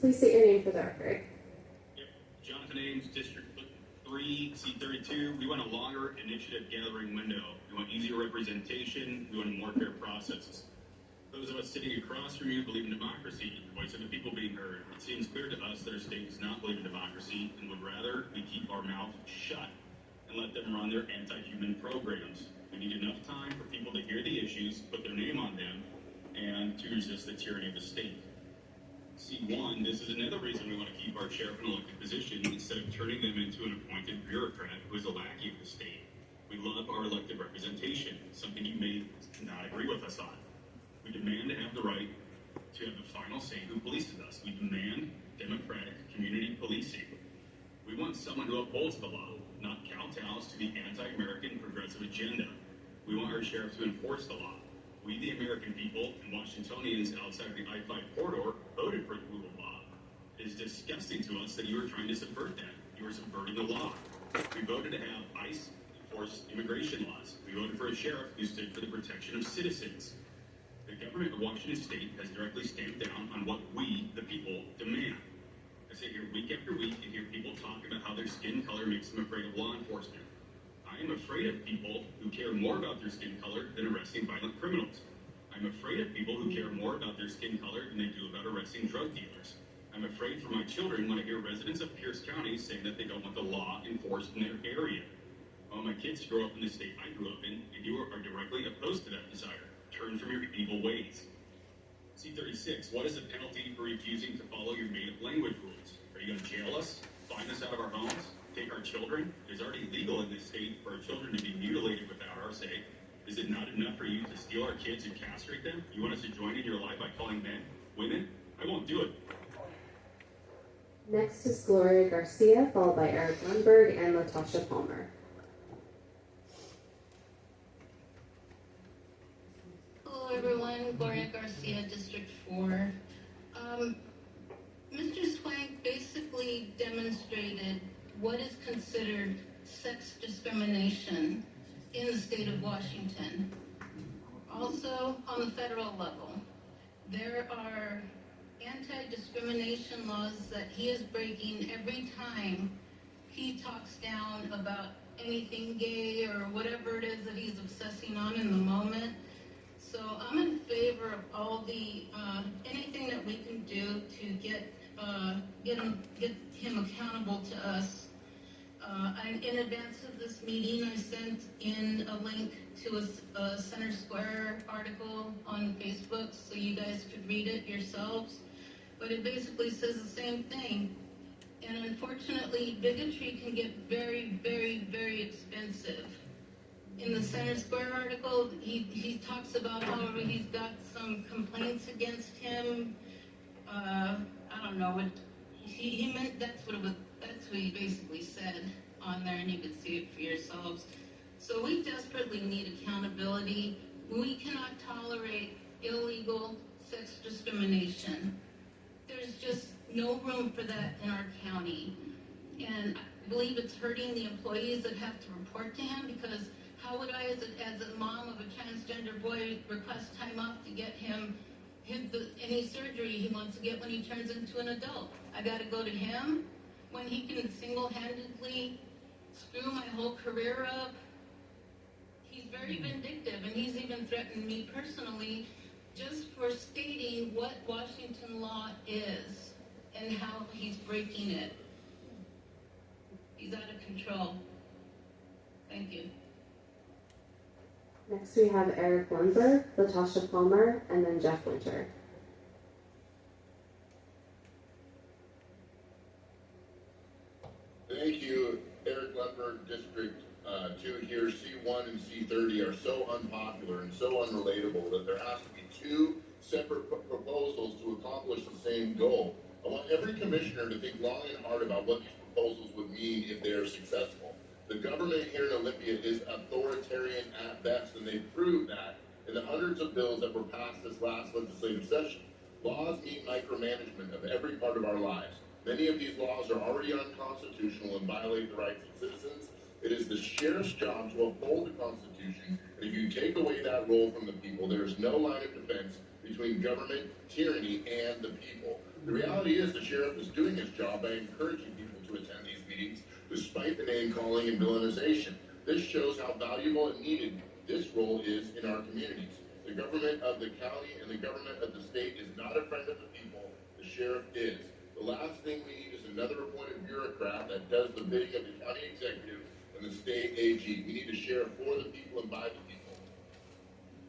Please state your name for the record. Yep. Jonathan Ames, District 3, C32. We want a longer initiative gathering window. We want easier representation. We want more fair processes. Those of us sitting across from you believe in democracy, the voice of the people being heard. It seems clear to us that our state does not believe in democracy and would rather we keep our mouth shut and let them run their anti-human programs. We need enough time for people to hear the issues, put their name on them, and to resist the tyranny of the state. C1, this is another reason we want to keep our sheriff in an elected position instead of turning them into an appointed bureaucrat who is a lackey of the state. We love our elected representation, something you may not agree with us on. We demand to have the right to have the final say who polices us. We demand democratic community policing. We want someone who upholds the law, not kowtows to the anti-American progressive agenda. We want our sheriff to enforce the law. We, the American people, and Washingtonians outside of the I-5 corridor voted for the rule of law. It is disgusting to us that you are trying to subvert that. You are subverting the law. We voted to have ICE enforce immigration laws. We voted for a sheriff who stood for the protection of citizens. The government of Washington State has directly stamped down on what we, the people, demand. I sit here week after week and hear people talk about how their skin color makes them afraid of law enforcement. I am afraid of people who care more about their skin color than arresting violent criminals. I'm afraid of people who care more about their skin color than they do about arresting drug dealers. I'm afraid for my children when I hear residents of Pierce County saying that they don't want the law enforced in their area. I want my kids to grow up in the state I grew up in, and you are directly opposed to that desire. Turn from your evil ways. C36, what is the penalty for refusing to follow your made-up language rules? Are you going to jail us? Fine us out of our homes? Take our children? It is already legal in this state for our children to be mutilated without our say. Is it not enough for you to steal our kids and castrate them? You want us to join in your lie by calling men women? I won't do it. Next is Gloria Garcia, followed by Eric Lundberg and Latasha Palmer. Hello everyone, Gloria Garcia, District 4. Mr. Swank basically demonstrated what is considered sex discrimination in the state of Washington. Also, on the federal level, there are anti-discrimination laws that he is breaking every time he talks down about anything gay or whatever it is that he's obsessing on in the moment. So I'm in favor of all the, anything that we can do to get him accountable to us. In advance of this meeting, I sent in a link to a Center Square article on Facebook so you guys could read it yourselves. But it basically says the same thing. And unfortunately, bigotry can get very, very, very expensive. In the Center Square article, he talks about how he's got some complaints against him. I don't know what he meant. That's what he basically said on there, and you can see it for yourselves. So we desperately need accountability. We cannot tolerate illegal sex discrimination. There's just no room for that in our county, and I believe it's hurting the employees that have to report to him, because how would I, as a mom of a transgender boy, request time off to get him any surgery he wants to get when he turns into an adult? I got to go to him when he can single-handedly screw my whole career up? He's very vindictive, and he's even threatened me personally just for stating what Washington law is and how he's breaking it. He's out of control. Thank you. Next we have Eric Lundberg, Latasha Palmer, and then Jeff Winter. Thank you. Eric Lundberg, District 2 here. C1 and C30 are so unpopular and so unrelatable that there has to be two separate proposals to accomplish the same goal. I want every commissioner to think long and hard about what these proposals would mean if they are successful. The government here in Olympia is authoritarian at best, and they've proved that in the hundreds of bills that were passed this last legislative session. Laws mean micromanagement of every part of our lives. Many of these laws are already unconstitutional and violate the rights of citizens. It is the sheriff's job to uphold the Constitution, and if you take away that role from the people, there is no line of defense that between government, tyranny, and the people. The reality is the sheriff is doing his job by encouraging people to attend these meetings despite the name-calling and villainization. This shows how valuable and needed this role is in our communities. The government of the county and the government of the state is not a friend of the people. The sheriff is. The last thing we need is another appointed bureaucrat that does the bidding of the county executive and the state AG. We need a sheriff for the people and by the people.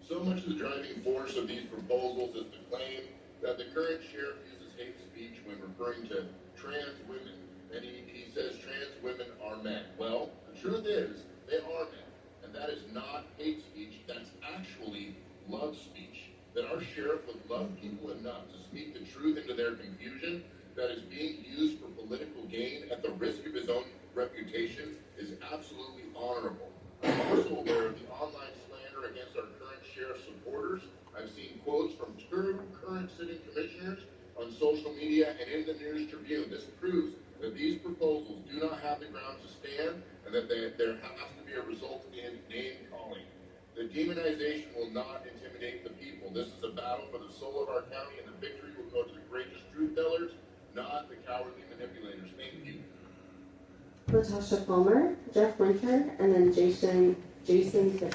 So much of the driving force of these proposals is the claim that the current sheriff uses hate speech when referring to trans women. And he says trans women are men. Well, the truth is, they are men. And that is not hate speech, that's actually love speech. That our sheriff would love people enough to speak the truth into their confusion that is being used for political gain at the risk of his own reputation is absolutely honorable. I'm also aware of the online slander against our current sheriff supporters. I've seen quotes from two current city commissioners on social media and in the News Tribune. This proves that these proposals do not have the ground to stand and that there has to be a result in name calling. The demonization will not intimidate the people. This is a battle for the soul of our county, and the victory will go to the courageous truth tellers, not the cowardly manipulators. Thank you. Latasha Palmer, Jeff Winter, and then Jason Ziblo.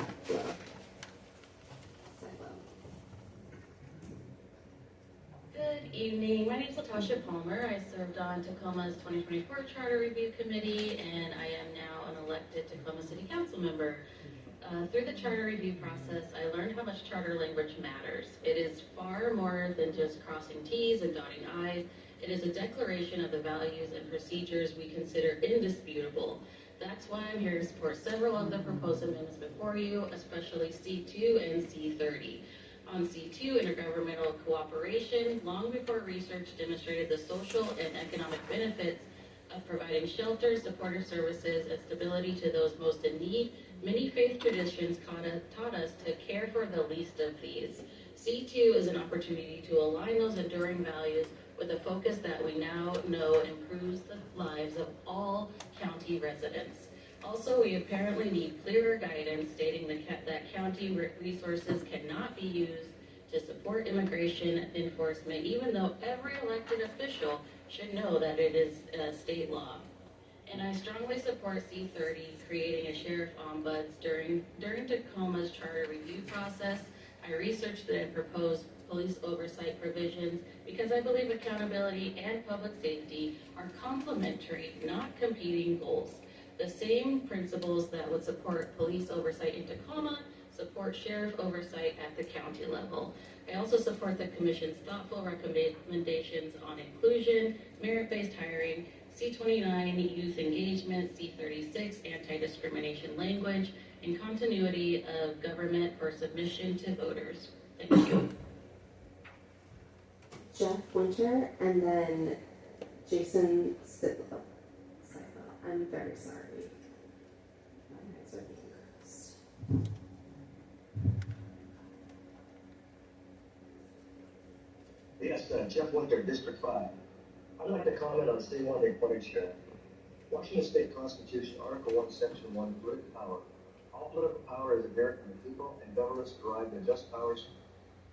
Good evening. My name is Latasha Palmer. I served on Tacoma's 2024 Charter Review Committee, and I am now an elected Tacoma City Council member. Through the charter review process, I learned how much charter language matters. It is far more than just crossing T's and dotting I's. It is a declaration of the values and procedures we consider indisputable. That's why I'm here to support several of the proposed amendments before you, especially C2 and C30. On C2, intergovernmental cooperation, long before research demonstrated the social and economic benefits of providing shelter, supportive services, and stability to those most in need, many faith traditions taught us to care for the least of these. C2 is an opportunity to align those enduring values with a focus that we now know improves the lives of all county residents. Also, we apparently need clearer guidance stating that county resources cannot be used to support immigration enforcement, even though every elected official should know that it is state law. And I strongly support C30, creating a sheriff ombuds. During Tacoma's charter review process, I researched and proposed police oversight provisions because I believe accountability and public safety are complementary, not competing goals. The same principles that would support police oversight in Tacoma support sheriff oversight at the county level. I also support the Commission's thoughtful recommendations on inclusion, merit-based hiring, C29 youth engagement, C36 anti-discrimination language, and continuity of government for submission to voters. Thank you. Jeff Winter, and then Jason Ziblo. I'm very sorry. My eyes are being gross. Yes, Jeff Winter, District 5. I'd like to comment on C1 reporting sheriff. Washington State Constitution, Article 1, Section 1, political power. All political power is inherent in the people, and governments derive their just powers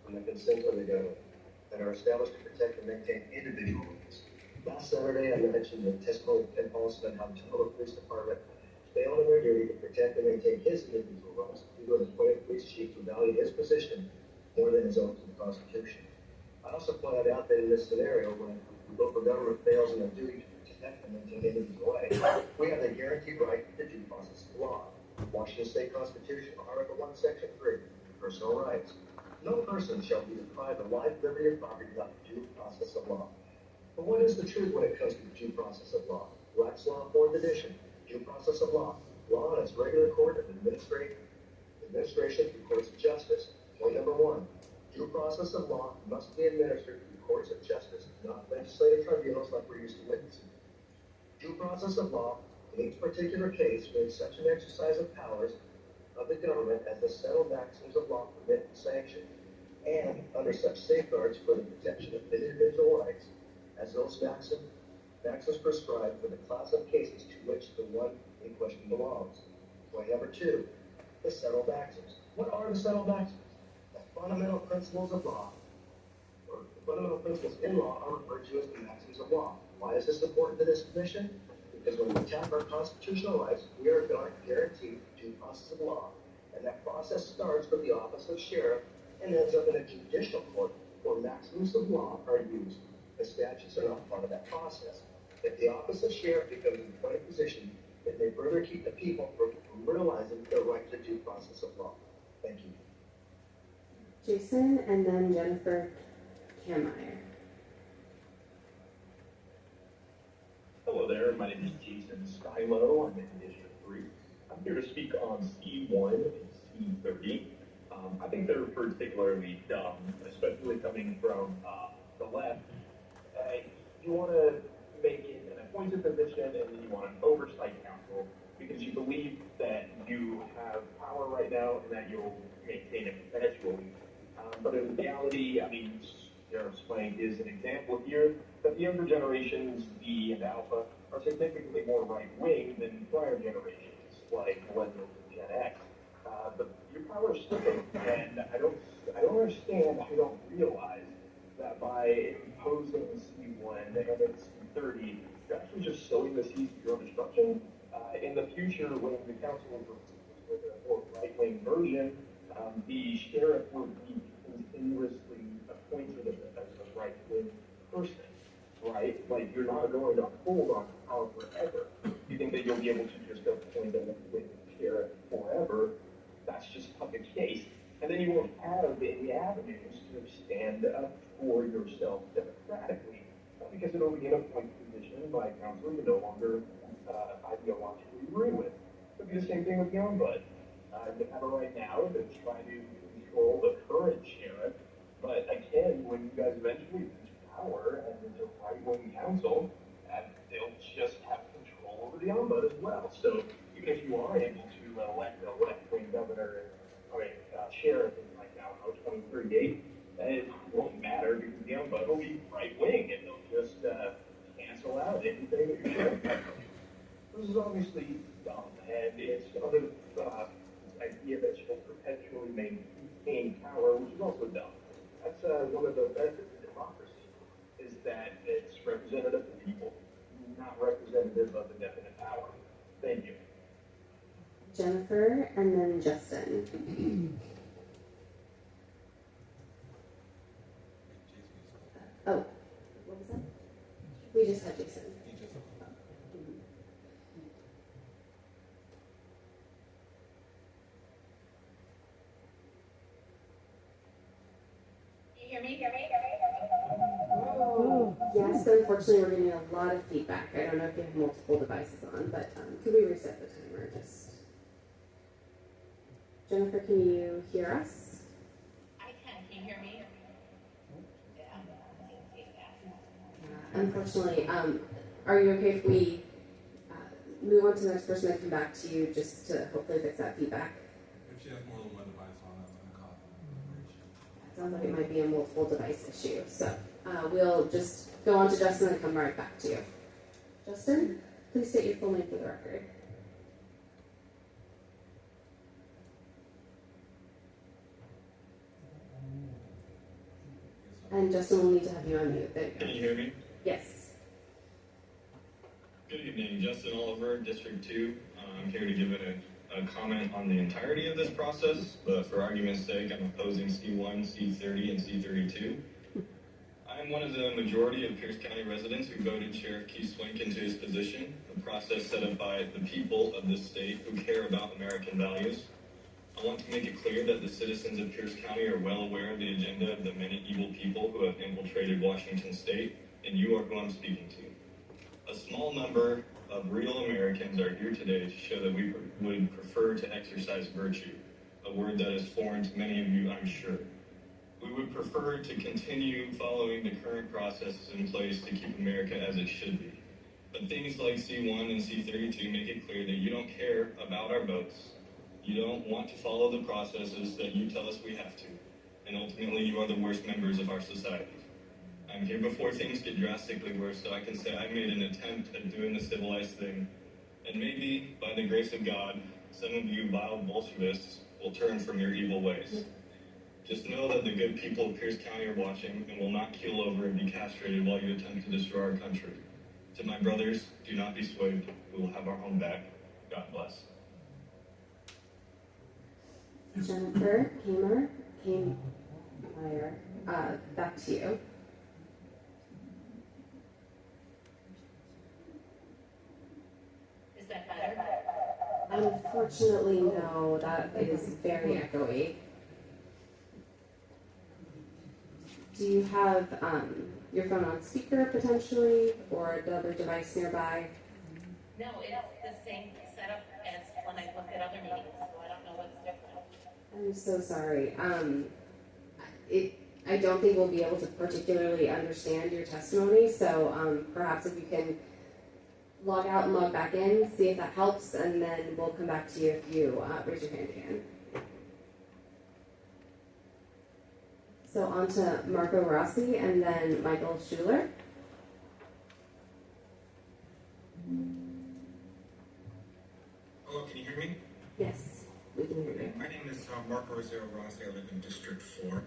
from the consent of the government that are established to protect and maintain individual rights. Last Saturday, I mentioned the testimony of Ted Paulson how the Tacoma Police Department failed in their duty to protect and maintain his individual rights. He was appointed police chief who valued his position more than his oath to the Constitution. I also pointed out that in this scenario, when local government fails in their duty to protect and maintain individual rights, we have the guaranteed right to due process of law. Washington State Constitution, Article 1, Section 3, personal rights. No person shall be deprived of life, liberty, or property without the due process of law. But what is the truth when it comes to the due process of law? Black's Law, 4th edition, due process of law. Law in its regular court of administration through courts of justice. Point number 1, due process of law must be administered through courts of justice, not legislative tribunals like we're used to witnessing. Due process of law in each particular case means such an exercise of powers of the government as the settled maxims of law permit and sanction, and under such safeguards for the protection of individual rights as those maxims prescribed for the class of cases to which the one in question belongs. Point number 2, the settled maxims. What are the settled maxims? The fundamental principles of law fundamental principles in law are referred to as the maxims of law. Why is this important to this commission? Because when we attack our constitutional rights, we are guaranteed due process of law. And that process starts with the office of sheriff and ends up in a judicial court where maxims of law are used. The statutes are not part of that process. If the office of sheriff becomes an appointed position, it may further keep the people from realizing their right to due process of law. Thank you. Jason, and then Jennifer Kameyer. Hello there, my name is Jason Stylo. I'm in District 3. I'm here to speak on C1 and C30. I think they're particularly dumb, especially coming from the left. You want to make it an appointed position and then you want an oversight council because you believe that you have power right now and that you'll maintain it perpetually. But in reality, I mean, Sheriff Swank is an example here that the younger generations, Z and Alpha, are significantly more right-wing than prior generations, like Millennials and Gen X. But your power is slipping, and I don't understand, I don't realize that by imposing C1 and then C30, you're actually just sowing the seeds of your own destruction. In the future, when the council is with a more right-wing version, the sheriff will be continuously appointed as a right-wing person, right? Like, you're not going to hold on to power forever. You think that you'll be able to just appoint a left-wing sheriff forever? That's just not the case. And then you won't have any avenues to stand up for yourself democratically, because it'll be an appointed position by a council you no longer ideologically agree with. It'll be the same thing with the ombudsman. They have it right now to try to control the current sheriff, but again, when you guys eventually reach power and there's a right-wing council, they'll just have control over the ombudsman as well. So even if you are able to elect a left-wing governor, sheriff in like now 2038, it won't matter because the ombudsman will be right-wing and they'll just cancel out anything that your sheriff has. This is obviously dumb, and it's under the idea that you'll perpetually maintain power, which is also dumb. That's one of the benefits of democracy, is that it's representative of the people, not representative of indefinite power. Thank you. Jennifer, and then Justin. Oh, what was that? We just had Jason. Oh, yes, unfortunately we're getting a lot of feedback. I don't know if you have multiple devices on, but could we reset the timer just? Jennifer, can you hear us? I can. Can you hear me? Unfortunately, are you okay if we move on to the next person and come back to you just to hopefully fix that feedback? If she has more than one device on, that's going to cause an issue. It sounds like it might be a multiple device issue. So we'll just go on to Justin and come right back to you. Justin, please state your full name for the record. And Justin, we'll need to have you on mute. There you go. Can you hear me? Yes. Good evening, Justin Oliver, District 2. I'm here to give a comment on the entirety of this process, but for argument's sake, I'm opposing C1, C30, and C32. I'm one of the majority of Pierce County residents who voted Sheriff Keith Swank into his position, a process set up by the people of this state who care about American values. I want to make it clear that the citizens of Pierce County are well aware of the agenda of the many evil people who have infiltrated Washington state, and you are who I'm speaking to. A small number of real Americans are here today to show that we would prefer to exercise virtue, a word that is foreign to many of you, I'm sure. We would prefer to continue following the current processes in place to keep America as it should be. But things like C1 and C32 make it clear that you don't care about our votes. You don't want to follow the processes that you tell us we have to. And ultimately, you are the worst members of our society. I'm here before things get drastically worse, so I can say I made an attempt at doing the civilized thing. And maybe, by the grace of God, some of you vile Bolshevists will turn from your evil ways. Just know that the good people of Pierce County are watching and will not keel over and be castrated while you attempt to destroy our country. To my brothers, do not be swayed. We will have our home back. God bless. Jennifer Kameyer, back to you. Is that better? Unfortunately, no, that is very echoey. Do you have your phone on speaker potentially, or another device nearby? No, it's the same setup as when I look at other meetings, so I don't know what's different. I'm so sorry. I don't think we'll be able to particularly understand your testimony, so perhaps if you can log out and log back in, see if that helps, and then we'll come back to you if you raise your hand again. So on to Marco Rossi and then Michael Schuler. Hello, can you hear me? Yes, we can hear you. My name is Marco Rosero Rossi. I live in District 4.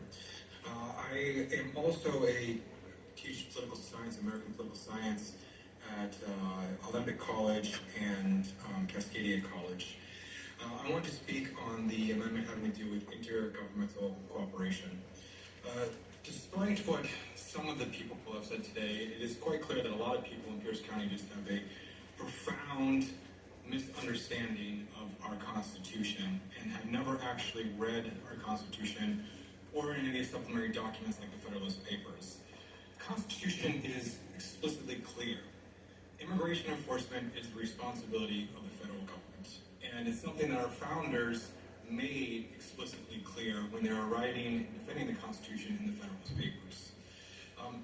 I am also teach political science, American political science at Olympic College and Cascadia College. I want to speak on the amendment having to do with intergovernmental cooperation. Despite what some of the people have said today, it is quite clear that a lot of people in Pierce County just have a profound misunderstanding of our Constitution and have never actually read our Constitution or any of these supplementary documents like the Federalist Papers. The Constitution is explicitly clear. Immigration enforcement is the responsibility of the federal government, and it's something that our founders made explicitly clear when they were writing and defending the Constitution in the Federalist Papers.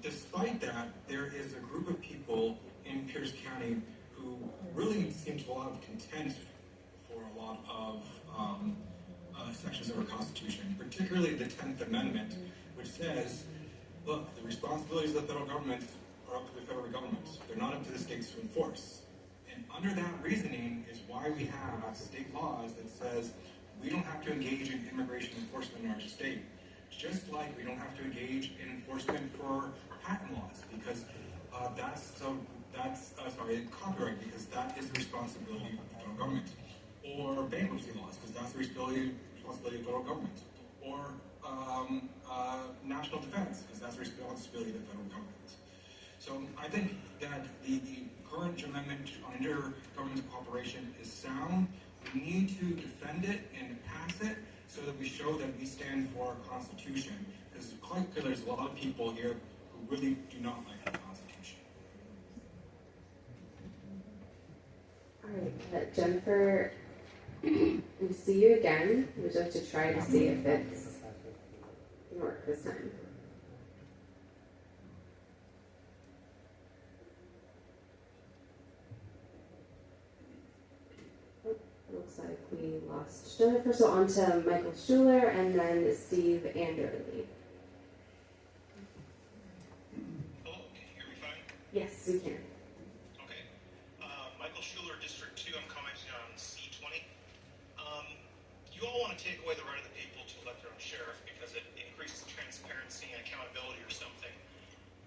Despite that, there is a group of people in Pierce County who really seem to have a lot of contempt for a lot of sections of our Constitution, particularly the 10th Amendment, which says, look, the responsibilities of the federal government are up to the federal government. They're not up to the states to enforce. And under that reasoning is why we have state laws that says we don't have to engage in immigration enforcement in our state. Just like we don't have to engage in enforcement for patent laws, because copyright, because that is the responsibility of the federal government. Or bankruptcy laws, because that's the responsibility of the federal government. Or national defense, because that's the responsibility of the federal government. So I think that the current amendment on intergovernmental cooperation is sound. We need to defend it and pass it so that we show that we stand for our Constitution. Because it's quite clear there's a lot of people here who really do not like the Constitution. All right, Jennifer, we see you again. We'd like to try to see if it's going to work this time. Looks like we lost Jennifer, so on to Michael Schuler and then Steve Anderley. Hello, can you hear me fine? Yes, we can. Okay. Michael Schuler, District 2, I'm commenting on C20. You all want to take away the right of the people to elect their own sheriff because it increases transparency and accountability or something.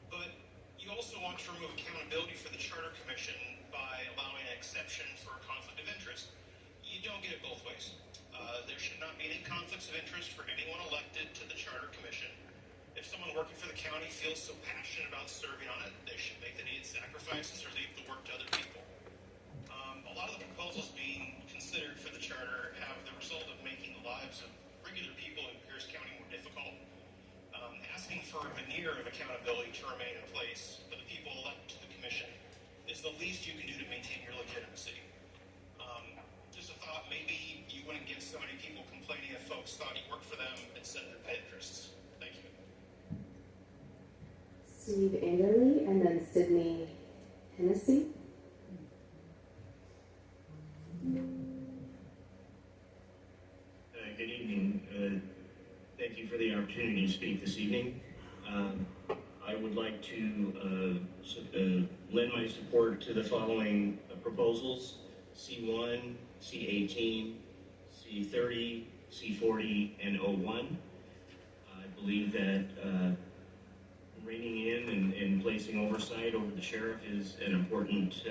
But you also want to remove accountability for the Charter Commission by allowing an exception for a conflict of interest. You don't get it both ways. There should not be any conflicts of interest for anyone elected to the Charter Commission. If someone working for the county feels so passionate about serving on it, they should make the needed sacrifices or leave the work to other people. A lot of the proposals being considered for the charter have the result of making the lives of regular people in Pierce County more difficult. Asking for a veneer of accountability to remain in place for the people elected to the commission is the least you can do to maintain your legitimacy. Just a thought, maybe you wouldn't get so many people complaining if folks thought you worked for them instead of their pet interests. Thank you. Steve Anderley and then Sydney Hennessy. Good evening. Thank you for the opportunity to speak this evening. I would like to lend my support to the following proposals: C1, C18, C30, C40, and O1. believe that reining in and placing oversight over the sheriff is an important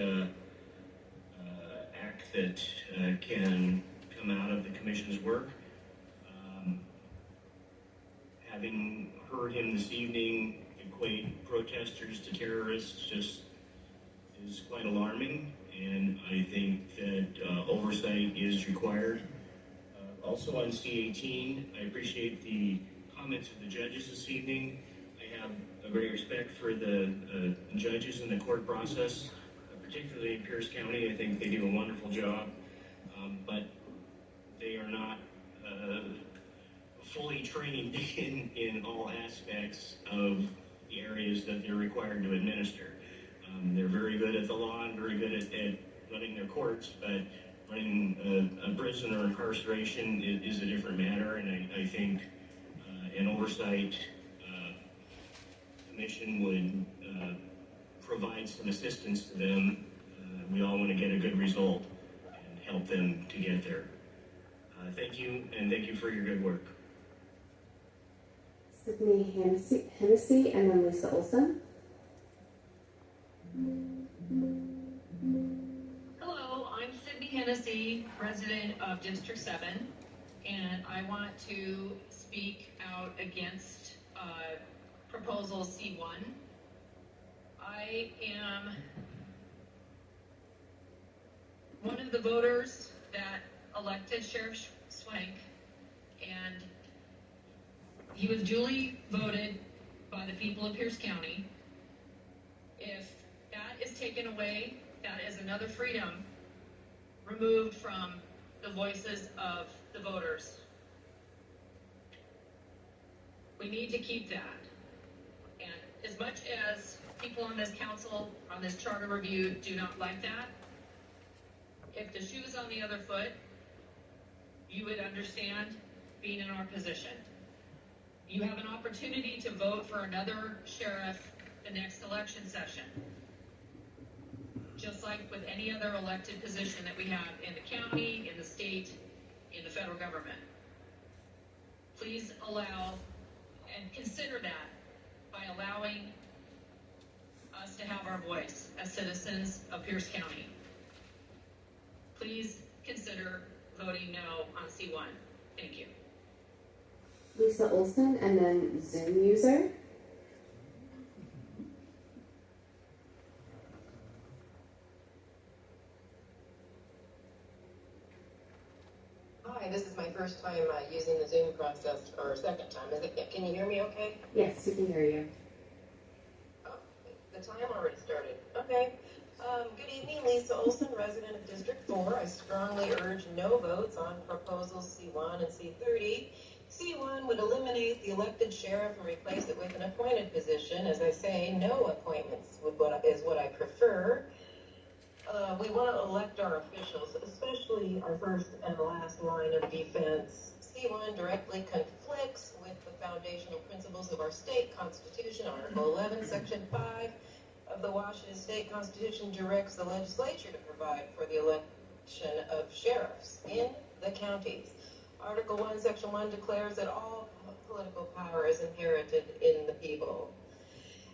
act that can come out of the commission's work. Having heard him this evening equate protesters to terrorists just is quite alarming, and I think that oversight is required. Also on C-18, I appreciate the comments of the judges this evening. I have a great respect for the judges in the court process, particularly in Pierce County. I think they do a wonderful job, but they are not fully trained in all aspects of the areas that they're required to administer. They're very good at the law and very good at running their courts, but running a prison or incarceration is a different matter, and I think an oversight commission would provide some assistance to them. We all want to get a good result and help them to get there. Thank you, and thank you for your good work. Sydney Hennessy, and then Lisa Olson. Hello, I'm Sydney Hennessy, resident of District 7, and I want to speak out against Proposal C1. I am one of the voters that elected Sheriff Swank, and he was duly voted by the people of Pierce County. If that is taken away, that is another freedom removed from the voices of the voters. We need to keep that. And as much as people on this council, on this charter review, do not like that, if the shoe is on the other foot, you would understand being in our position. You have an opportunity to vote for another sheriff the next election session. Just like with any other elected position that we have in the county, in the state, in the federal government. Please allow and consider that by allowing us to have our voice as citizens of Pierce County. Please consider voting no on C1. Thank you. Lisa Olson, and then Zoom user. Hi, this is my first time using the Zoom process, or second time. Can you hear me okay? Yes, we can hear you. Oh, the time already started. Okay. Good evening, Lisa Olson, resident of District 4. I strongly urge no votes on proposals C1 and C30. C1 would eliminate the elected sheriff and replace it with an appointed position. As I say, no appointments is what I prefer. We want to elect our officials, especially our first and last line of defense. C1 directly conflicts with the foundational principles of our state constitution. Article 11, Section 5 of the Washington State Constitution directs the legislature to provide for the election of sheriffs in the counties. Article 1, Section 1 declares that all political power is inherited in the people,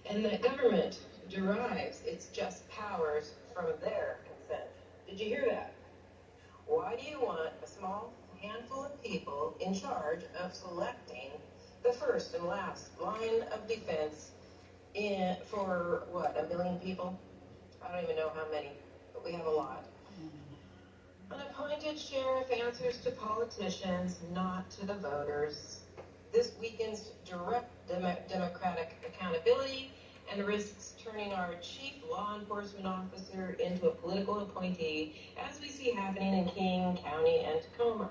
and that government derives its just powers from their consent. Did you hear that? Why do you want a small handful of people in charge of selecting the first and last line of defense for, what, 1 million people? I don't even know how many, but we have a lot. An appointed sheriff answers to politicians, not to the voters. This weakens direct democratic accountability and risks turning our chief law enforcement officer into a political appointee, as we see happening in King County and Tacoma.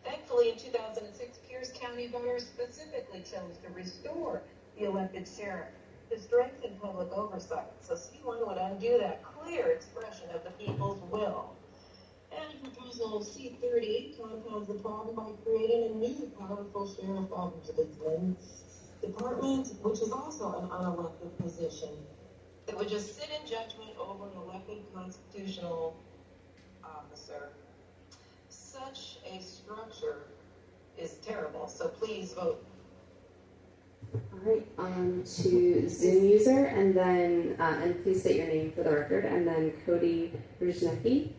Thankfully, in 2006, Pierce County voters specifically chose to restore the elected sheriff to strengthen public oversight. So C1 would undo that clear expression of the people's will. And proposal C30 compounds the problem by creating a new powerful sheriff ombudsman department, which is also an unelected position, that would just sit in judgment over an elected constitutional officer. Such a structure is terrible, so please vote All right, on to Zoom user, and then, and please state your name for the record, and then Cody Ruzhnecki.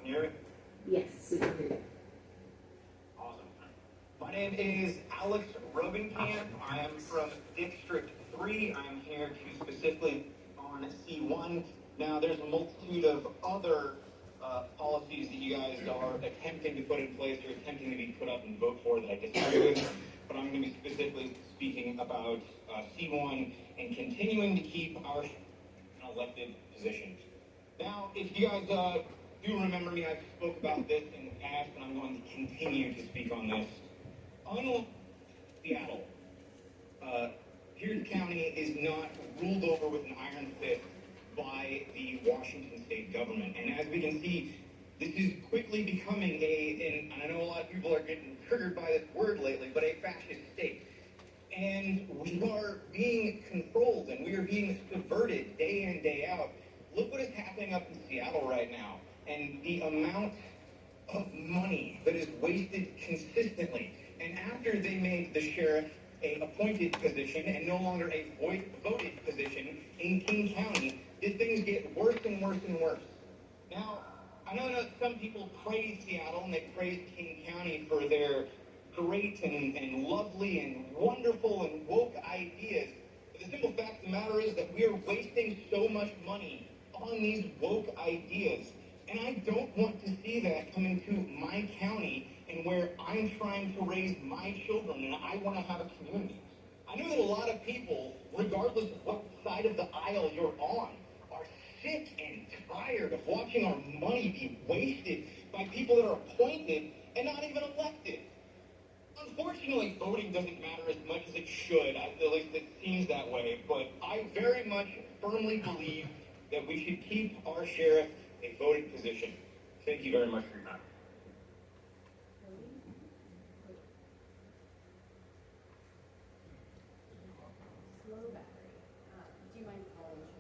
Can you hear me? Yes, we can hear you. Awesome. My name is Alex Robenkamp. I am from District 3. I'm here to specifically on C1. Now, there's a multitude of other policies that you guys are attempting to put in place or attempting to be put up and vote for that I disagree with, but I'm going to be specifically speaking about C1 and continuing to keep our elected positions. Now, if you guys do remember me, I've spoke about this in the past, and I'm going to continue to speak on this. Unlike Seattle, Pierce County is not ruled over with an iron fist by the Washington state government. And as we can see, this is quickly becoming and I know a lot of people are getting triggered by this word lately, but a fascist state. And we are being controlled and we are being subverted day in, day out. Look what is happening up in Seattle right now. And the amount of money that is wasted consistently. And after they made the sheriff a appointed position and no longer a voted position in King County, did things get worse and worse and worse. Now, I know that some people praise Seattle and they praise King County for their great and lovely and wonderful and woke ideas. But the simple fact of the matter is that we are wasting so much money on these woke ideas. And I don't want to see that coming to my county and where I'm trying to raise my children and I want to have a community. I know that a lot of people, regardless of what side of the aisle you're on, are sick and tired of watching our money be wasted by people that are appointed and not even elected. Unfortunately, voting doesn't matter as much as it should, at least it seems that way, but I very much firmly believe that we should keep our sheriff a voting position. Thank you very much for your time. Do you mind calling?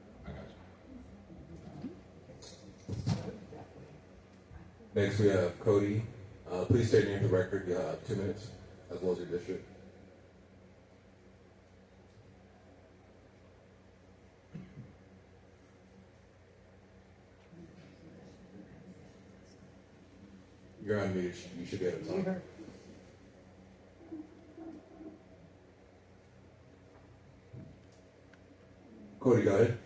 Next, we have Cody. Please state your name for the record. You have 2 minutes, as well as your district. You're on mute. You should be able to talk. Cody, go ahead.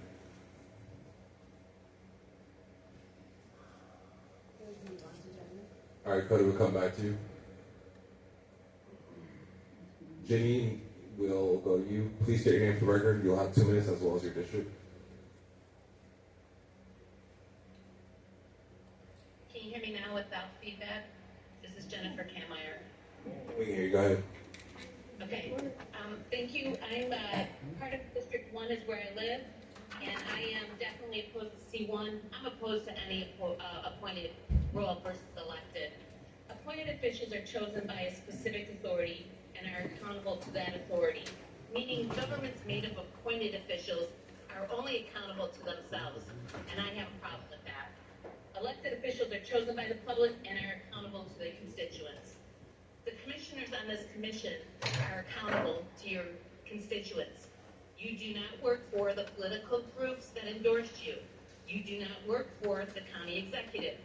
All right, Cody, we'll come back to you. Jenny, we'll go to you. Please state your name for the record. You'll have 2 minutes, as well as your district. Can you hear me now without feedback? This is Jennifer Kameyer. We can hear you. Go ahead. Okay, thank you. I'm part of District 1 is where I live, and I am definitely opposed to C1. I'm opposed to any appointed role versus elected. Appointed officials are chosen by a specific authority and are accountable to that authority, meaning governments made of appointed officials are only accountable to themselves, and I have a problem with that. Elected officials are chosen by the public and are accountable to their constituents. The commissioners on this commission are accountable to your constituents. You do not work for the political groups that endorsed you. You do not work for the county executive.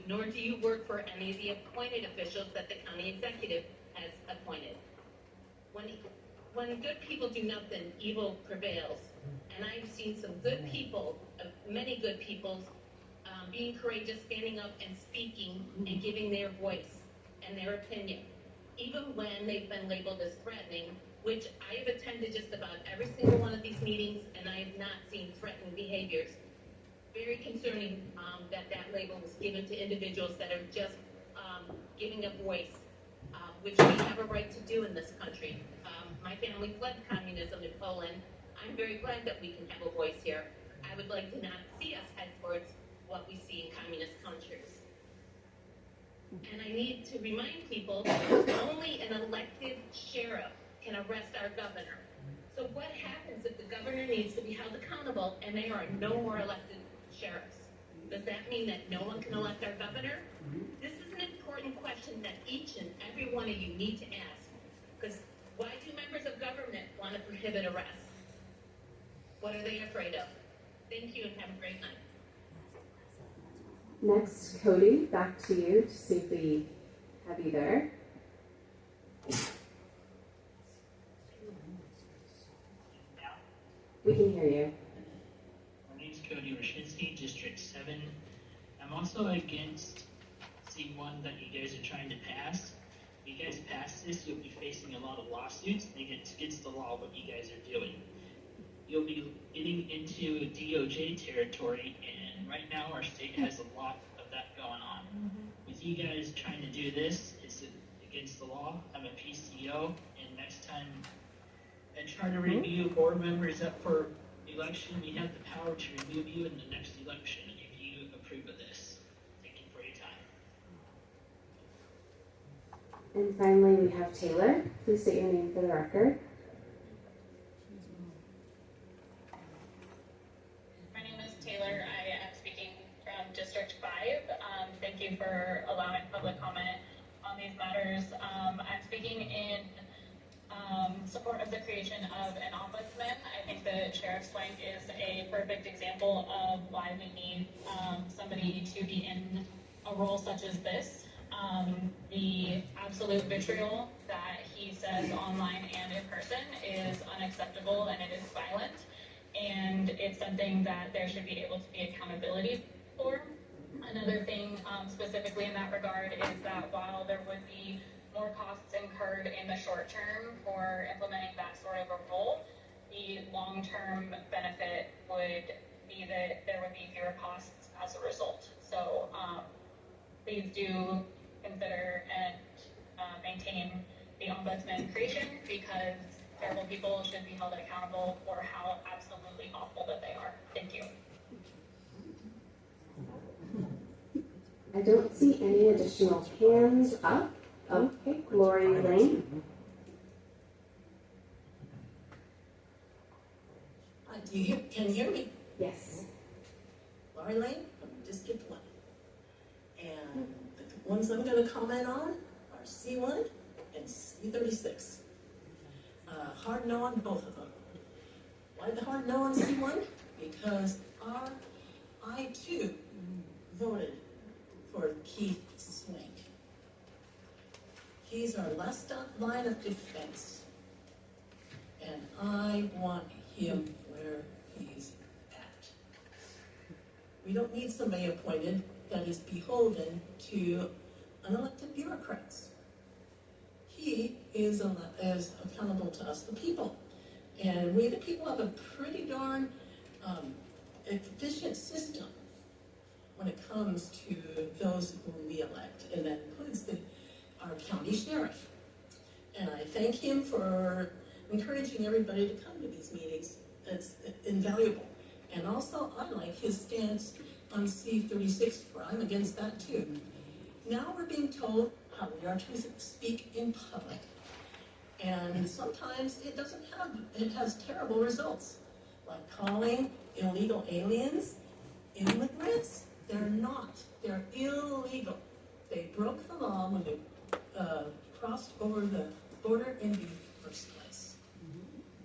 Nor do you work for any of the appointed officials that the county executive has appointed. When good people do nothing, evil prevails. And I've seen some good people, many good people, being courageous, standing up and speaking and giving their voice and their opinion, even when they've been labeled as threatening, which I have attended just about every single one of these meetings, and I have not seen threatening behaviors. Very concerning that label was given to individuals that are just giving a voice, which we have a right to do in this country. My family fled communism in Poland. I'm very glad that we can have a voice here. I would like to not see us head towards what we see in communist countries. And I need to remind people that only an elected sheriff can arrest our governor. So what happens if the governor needs to be held accountable and there are no more elected sheriffs? Does that mean that no one can elect our governor? This is an important question that each and every one of you need to ask. Because why do members of government want to prohibit arrests? What are they afraid of? Thank you and have a great night. Next, Cody, back to you to see if we have you there. We can hear you. My name is Cody Roshinsky, District 7. I'm also against C1 that you guys are trying to pass. If you guys pass this, you'll be facing a lot of lawsuits against the law what you guys are doing. You'll be getting into DOJ territory, and right now our state has a lot of that going on. With you guys trying to do this, it's against the law. I'm a PCO, and next time a charter review board member is up for election, we have the power to remove you in the next election if you approve of this. Thank you for your time. And finally, we have Taylor. Please state your name for the record. My name is Taylor. I am speaking from District 5. Thank you for allowing public comment on these matters. I'm speaking in support of the creation of an ombudsman. I think the Sheriff's Link is a perfect example of why we need somebody to be in a role such as this. The absolute vitriol that he says online and in person is unacceptable, and it is violent, and it's something that there should be able to be accountability for. Another thing specifically in that regard is that while there would be more costs incurred in the short term for implementing that sort of a role, the long-term benefit would be that there would be fewer costs as a result. So please do consider and maintain the ombudsman creation, because terrible people should be held accountable for how absolutely awful that they are. Thank you. I don't see any additional hands up. Okay, Lori Lane. Can you hear me? Yes. Lori Lane from District 1. And the ones I'm going to comment on are C1 and C36. Hard no on both of them. Why the hard no on C1? Because I too voted for Keith Swank. He's our last line of defense, and I want him where he's at. We don't need somebody appointed that is beholden to unelected bureaucrats. He is accountable to us, the people, and we, the people, have a pretty darn efficient system when it comes to those who we elect, and that includes our county sheriff. And I thank him for encouraging everybody to come to these meetings. That's invaluable. And also, I like his stance on C36, for I'm against that too. Now we're being told how we are to speak in public. And sometimes it has terrible results, like calling illegal aliens immigrants. They're not. They're illegal. They broke the law when they crossed over the border in the first place.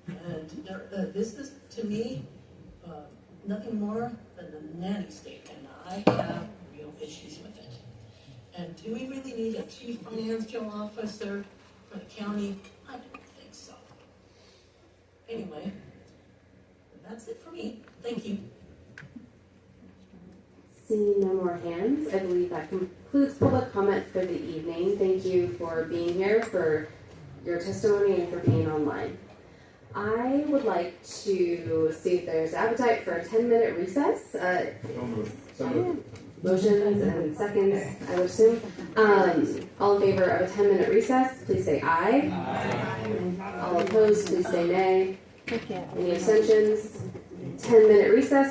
And this is, to me, nothing more than a nanny state, and I have real issues with it. And do we really need a chief financial officer for the county? I don't think so. Anyway, that's it for me. Thank you. Seeing no more hands, I believe that concludes public comment for the evening. Thank you for being here, for your testimony, and for being online. I would like to see if there's appetite for a 10-minute recess. Motions and seconds, I would assume. All in favor of a 10-minute recess, please say aye. Aye. All opposed, please say nay. Any abstentions? 10-minute recess.